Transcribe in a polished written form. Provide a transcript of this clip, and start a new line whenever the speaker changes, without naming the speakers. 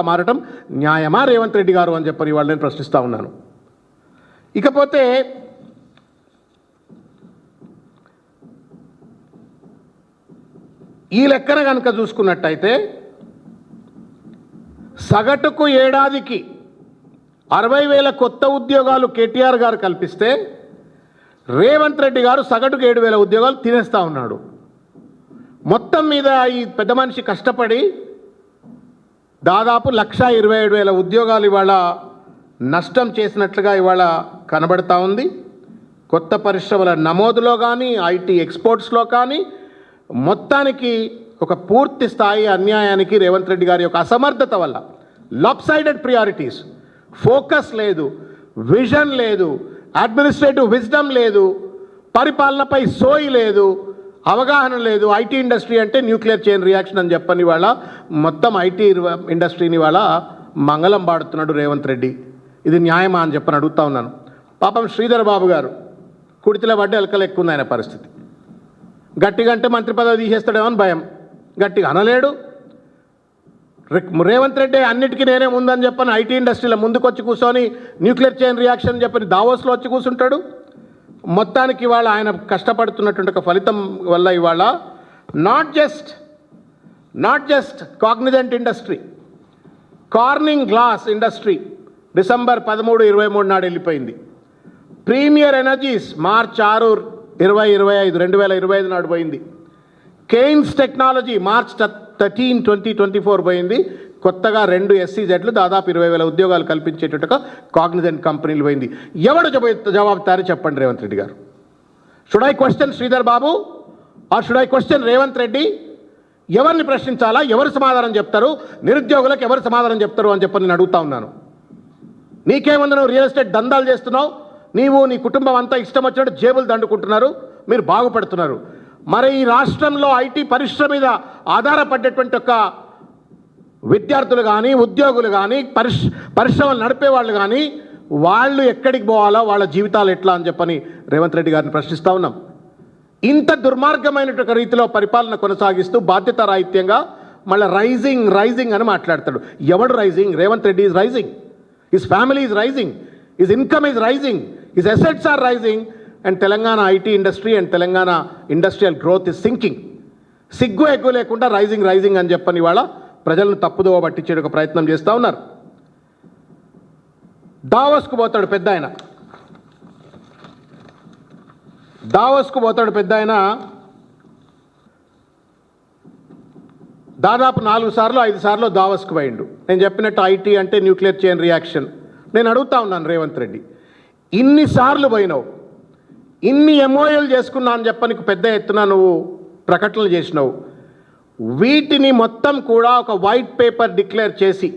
మారటం న్యాయమా రేవంత్ రెడ్డి గారు అని చెప్పని వాళ్ళు నేను ప్రశ్నిస్తా ఉన్నాను. ఇకపోతే ఈ లెక్కన కనుక చూసుకున్నట్టయితే సగటుకు ఏడాదికి 60,000 కొత్త ఉద్యోగాలు కేటీఆర్ గారు కల్పిస్తే రేవంత్ రెడ్డి గారు సగటుకు 7,000 ఉద్యోగాలు తినేస్తా ఉన్నాడు. మొత్తం మీద ఈ పెద్ద మనిషి కష్టపడి దాదాపు 1,27,000 ఉద్యోగాలు ఇవాళ నష్టం చేసినట్లుగా ఇవాళ కనబడతా ఉంది. కొత్త పరిశ్రమల నమోదులో కానీ ఐటీ ఎక్స్పోర్ట్స్లో కానీ మొత్తానికి ఒక పూర్తి స్థాయి అన్యాయానికి రేవంత్ రెడ్డి గారి యొక్క అసమర్థత వల్ల లాప్సైడెడ్ ప్రియారిటీస్, ఫోకస్ లేదు, విజన్ లేదు, అడ్మినిస్ట్రేటివ్ విజ్డమ్ లేదు, పరిపాలనపై సోయి లేదు, అవగాహన లేదు. ఐటీ ఇండస్ట్రీ అంటే న్యూక్లియర్ చైన్ రియాక్షన్ అని చెప్పని వాళ్ళ మొత్తం ఐటీ ఇండస్ట్రీని వాళ్ళ మంగళం పాడుతున్నాడు రేవంత్ రెడ్డి. ఇది న్యాయమా అని చెప్పని అడుగుతా ఉన్నాను. పాపం శ్రీధర్ బాబు గారు కుడితిలో పడ్డ ఎలకలు ఎక్కువ ఉంది ఆయన పరిస్థితి. గట్టిగా అంటే మంత్రి పదవి తీసేస్తాడేమో అని భయం, గట్టిగా అనలేడు. రేవంత్ రెడ్డి అన్నిటికీ నేనే ముందని చెప్పని ఐటీ ఇండస్ట్రీలో ముందుకు వచ్చి కూర్చొని న్యూక్లియర్ చైన్ రియాక్షన్ చెప్పని దావోస్లో వచ్చి కూర్చుంటాడు. మొత్తానికి ఇవాళ ఆయన కష్టపడుతున్నటువంటి ఒక ఫలితం వల్ల ఇవాళ not just Cognizant industry, Corning glass industry December 13, 23 నాడు వెళ్ళిపోయింది. ప్రీమియర్ ఎనర్జీస్ మార్చ్ 6, 2025 నాడు పోయింది. కెయిన్స్ టెక్నాలజీ మార్చ్ 13, 2024 పోయింది. కొత్తగా 2 SEZలు దాదాపు 20,000 ఉద్యోగాలు కల్పించేటట్టుగా కాగ్నిజెంట్ కంపెనీలు పోయింది. ఎవడు జవాబుదారీ చెప్పండి Revanth Reddy garu? Should I question Sridhar Babu or should I question Revanth Reddy? ఎవరిని ప్రశ్నించాలా? ఎవరు సమాధానం చెప్తారు? నిరుద్యోగులకు ఎవరు సమాధానం చెప్తారు అని చెప్పని నేను అడుగుతా ఉన్నాను. నీకేముంది, నువ్వు రియల్ ఎస్టేట్ దందాలు చేస్తున్నావు, నీవు నీ కుటుంబం అంతా ఇష్టం వచ్చినట్టు జేబులు దండుకుంటున్నారు, మీరు బాగుపడుతున్నారు. మరి ఈ రాష్ట్రంలో ఐటీ పరిశ్రమ మీద ఆధారపడేటువంటి ఒక విద్యార్థులు కానీ ఉద్యోగులు కానీ పరిశ్రమలు నడిపే వాళ్ళు కానీ వాళ్ళు ఎక్కడికి పోవాలో, వాళ్ళ జీవితాలు ఎట్లా అని చెప్పని రేవంత్ రెడ్డి గారిని ప్రశ్నిస్తూ ఉన్నాం. ఇంత దుర్మార్గమైనటువంటి రీతిలో పరిపాలన కొనసాగిస్తూ బాధ్యతారాహిత్యంగా మళ్ళీ రైజింగ్ అని మాట్లాడతాడు. ఎవడు rising? Revanth Reddy is rising, his family is rising, his income is rising, his assets are rising and Telangana IT industry and Telangana industrial growth is sinking. సిగ్గు ఎగ్గు లేకుండా రైజింగ్ అని చెప్పని ఇవాళ ప్రజలను తప్పుదోవ పట్టించే ఒక ప్రయత్నం చేస్తూ ఉన్నారు. దావోస్కు పోతాడు పెద్ద ఆయన, దాదాపు 4 సార్లు 5 సార్లు దావోస్కు పోయిండు. నేను చెప్పినట్టు ఐటీ అంటే న్యూక్లియర్ చైన్ రియాక్షన్. నేను అడుగుతా ఉన్నాను రేవంత్ రెడ్డి, ఇన్నిసార్లు పోయినావు, ఇన్ని MOUలు చేసుకున్నా అని చెప్పని పెద్ద ఎత్తున నువ్వు ప్రకటనలు చేసినావు, వీటిని మొత్తం కూడా ఒక వైట్ పేపర్ డిక్లేర్ చేసి